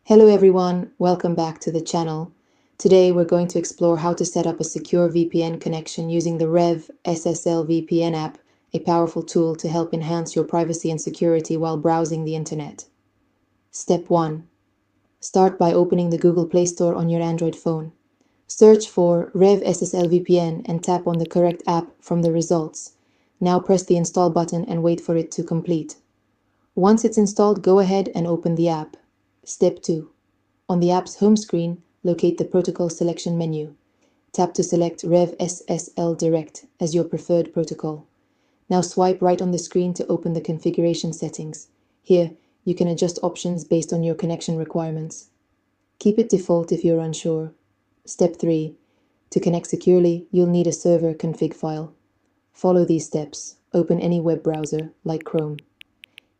Hello everyone, welcome back to the channel. Today we're going to explore how to set up a secure VPN connection using the Rev SSL VPN app, a powerful tool to help enhance your privacy and security while browsing the internet. Step 1. Start by opening the Google Play Store on your Android phone. Search for Rev SSL VPN and tap on the correct app from the results. Now press the install button and wait for it to complete. Once it's installed, go ahead and open the app. Step 2. On the app's home screen, locate the protocol selection menu. Tap to select Rev SSL Direct as your preferred protocol. Now swipe right on the screen to open the configuration settings. Here, you can adjust options based on your connection requirements. Keep it default if you're unsure. Step 3. To connect securely, you'll need a server config file. Follow these steps. Open any web browser, like Chrome.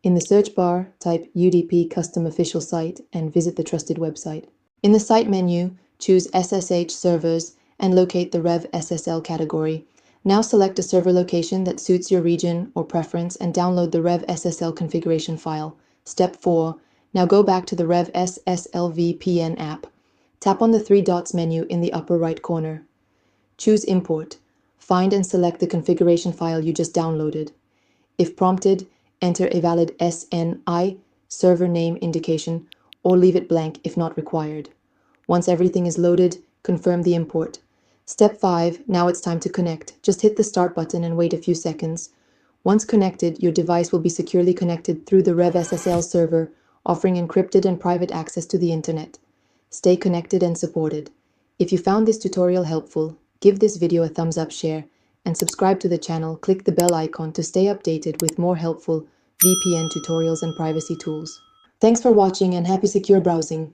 In the search bar, type UDP Custom Official Site and visit the trusted website. In the site menu, choose SSH Servers and locate the Rev SSL category. Now select a server location that suits your region or preference and download the Rev SSL configuration file. Step 4. Now go back to the Rev SSLVPN app. Tap on the three dots menu in the upper right corner. Choose Import. Find and select the configuration file you just downloaded. If prompted, enter a valid SNI, server name indication, or leave it blank if not required. Once everything is loaded, confirm the import. Step 5. Now it's time to connect. Just hit the start button and wait a few seconds. Once connected, your device will be securely connected through the Rev SSL server, offering encrypted and private access to the internet. Stay connected and supported. If you found this tutorial helpful, give this video a thumbs up, share, and subscribe to the channel. Click the bell icon to stay updated with more helpful VPN tutorials and privacy tools. Thanks for watching and happy secure browsing.